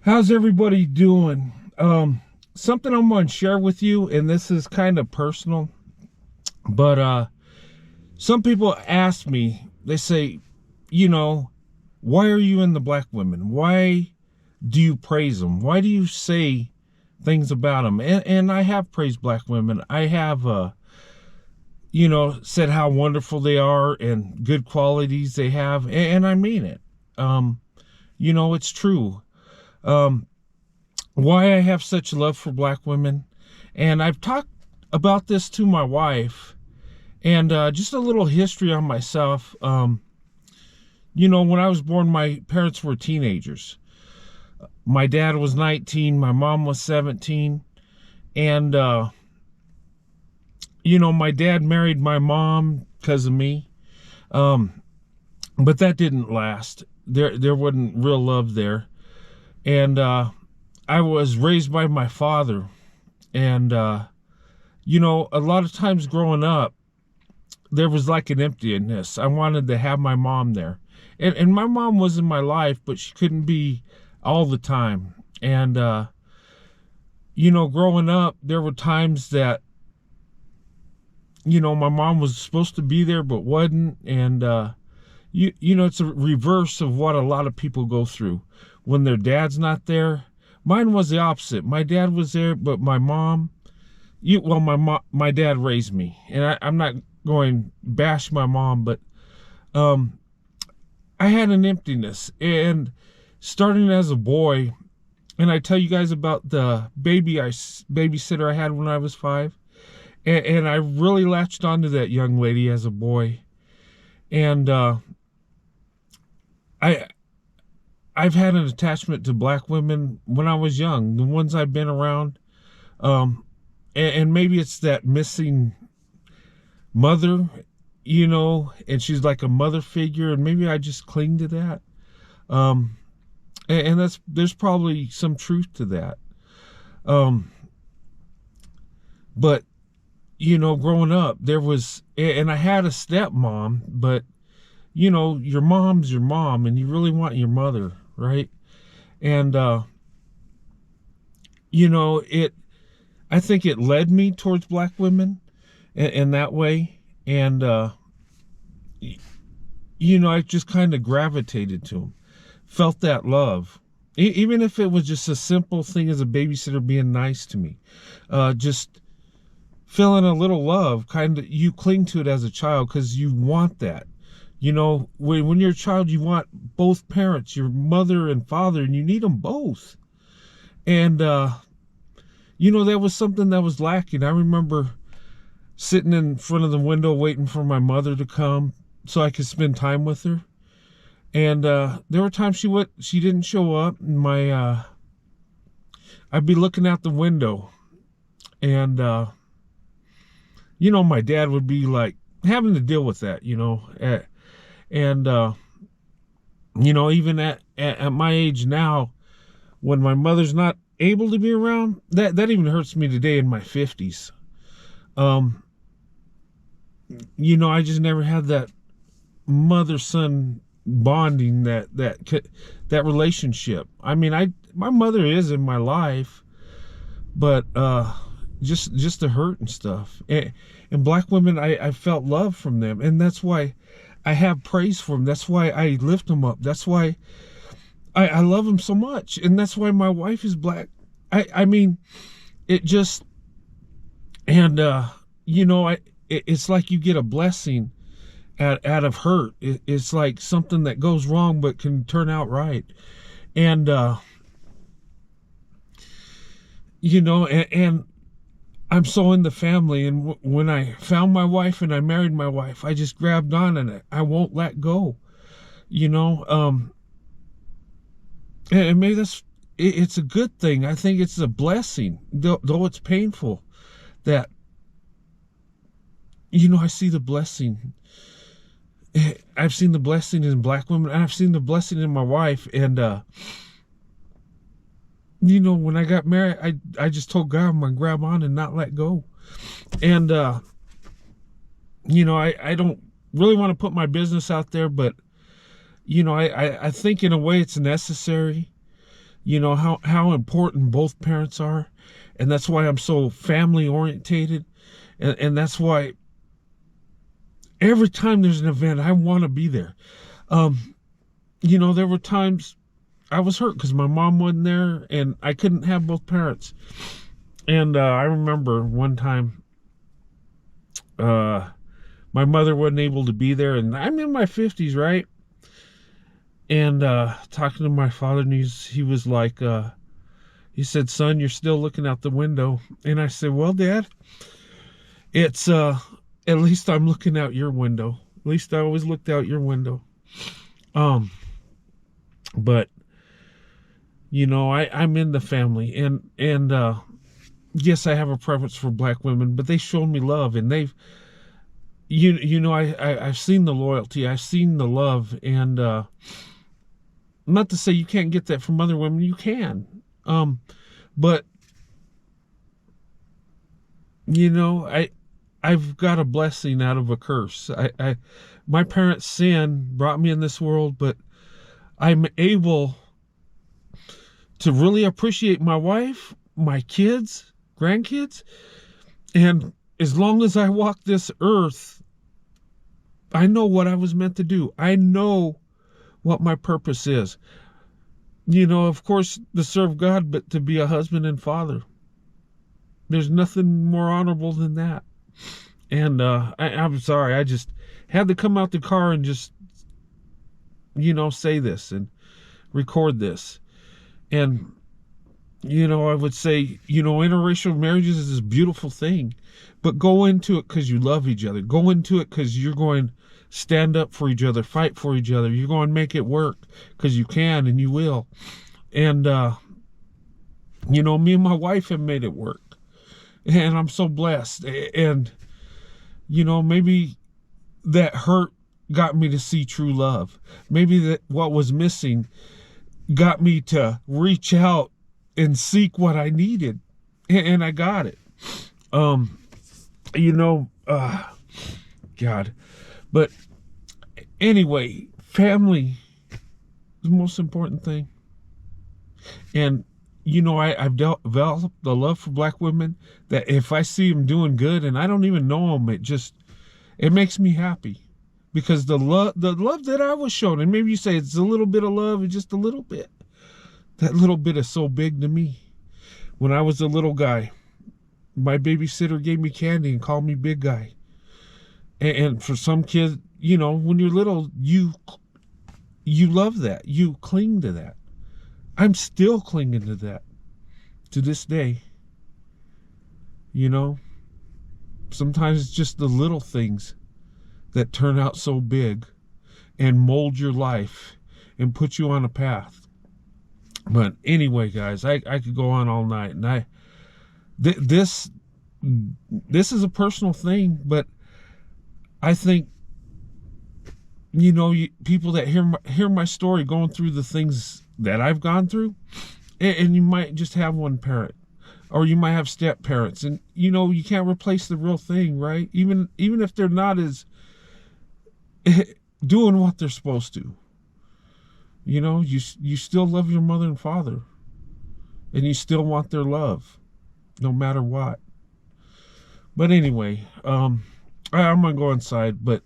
How's everybody doing? Something I'm going to share with you, and this is kind of personal, but some people ask me, they say, you know, why are you in the black women? Why do you praise them? Why do you say things about them? And I have praised black women. I have, said how wonderful they are and good qualities they have, and I mean it. It's true. Um, why I have such love for black women. And I've talked about this to my wife, and just a little history on myself. When I was born, my parents were teenagers. My dad was 19, my mom was 17. And, my dad married my mom because of me. But that didn't last. There wasn't real love there. And, I was raised by my father, and a lot of times growing up, there was like an emptiness. I wanted to have my mom there, and my mom was in my life, but she couldn't be all the time. And growing up, there were times that my mom was supposed to be there but wasn't, and it's a reverse of what a lot of people go through when their dad's not there. Mine was the opposite. My dad was there, but my mom, my dad raised me, and I'm not going to bash my mom, but I had an emptiness. And starting as a boy, and I tell you guys about the babysitter I had when I was 5, and I really latched onto that young lady as a boy, and I've had an attachment to black women when I was young, the ones I've been around. And maybe it's that missing mother, and she's like a mother figure, and maybe I just cling to that. And there's probably some truth to that. But, growing up, there was, and I had a stepmom, but, your mom's your mom, and you really want your mother, right? And I think it led me towards black women in that way. And I just kind of gravitated to them, felt that love, even if it was just a simple thing as a babysitter being nice to me, just feeling a little love. Kind of, you cling to it as a child because you want that. When you're a child, you want both parents, your mother and father, and you need them both. And, that was something that was lacking. I remember sitting in front of the window waiting for my mother to come so I could spend time with her. And there were times she didn't show up, and I'd be looking out the window, and, my dad would be like having to deal with that, and, even at my age now, when my mother's not able to be around, that even hurts me today in my 50s. I just never had that mother-son bonding, that relationship. I mean, my mother is in my life, but just the hurt and stuff. And black women, I felt love from them, and that's why I have praise for them. That's why I lift them up. That's why I love them so much. And that's why my wife is black. I mean, it just, and, it's like you get a blessing out of hurt. It's like something that goes wrong but can turn out right. And, and I'm so in the family, and when I found my wife and I married my wife, I just grabbed on and I won't let go, and maybe it's a good thing. I think it's a blessing, though it's painful, that, I see the blessing. I've seen the blessing in black women, and I've seen the blessing in my wife, and, when I got married, I just told God I'm going to grab on and not let go. And, I don't really want to put my business out there, but, I think in a way it's necessary you know, how important both parents are. And that's why I'm so family orientated. And that's why every time there's an event, I want to be there. Um, you know, there were times I was hurt because my mom wasn't there and I couldn't have both parents. And I remember one time uh, my mother wasn't able to be there, and I'm in my 50s, right? And talking to my father, and he was like, he said, "Son, you're still looking out the window." And I said, "Well, Dad, it's at least I'm looking out your window. At least I always looked out your window." Um, but you know, I'm in the family, and yes, I have a preference for black women, but they showed me love, and they've you know, I've seen the loyalty, I've seen the love, and not to say you can't get that from other women, you can. But you know, I've got a blessing out of a curse. My parents' sin brought me in this world, but I'm able to really appreciate my wife, my kids, grandkids, and as long as I walk this earth, I know what I was meant to do. I know what my purpose is. You know, of course, to serve God, but to be a husband and father. There's nothing more honorable than that. And I'm sorry, I just had to come out the car and just, you know, say this and record this. And, you know, I would say, you know, interracial marriages is this beautiful thing, but go into it because you love each other. Go into it because you're going to stand up for each other, fight for each other. You're going to make it work because you can and you will. And, you know, me and my wife have made it work. And I'm so blessed. And, you know, maybe that hurt got me to see true love. Maybe that what was missing got me to reach out and seek what I needed. And I got it. You know, God. But anyway, family is the most important thing. And, you know, I've developed the love for black women that if I see them doing good and I don't even know them, it makes me happy. Because the love that I was shown, and maybe you say it's a little bit of love, it's just a little bit. That little bit is so big to me. When I was a little guy, my babysitter gave me candy and called me big guy. And for some kids, you know, when you're little, you love that. You cling to that. I'm still clinging to that to this day. You know, sometimes it's just the little things that turn out so big and mold your life and put you on a path. But anyway, guys, I could go on all night, and this is a personal thing, but I think, you know, people that hear my story going through the things that I've gone through, and you might just have one parent, or you might have step parents, and you know, you can't replace the real thing, right? Even if they're not as doing what they're supposed to. You know, you still love your mother and father, and you still want their love, no matter what. But anyway, I'm gonna go inside. But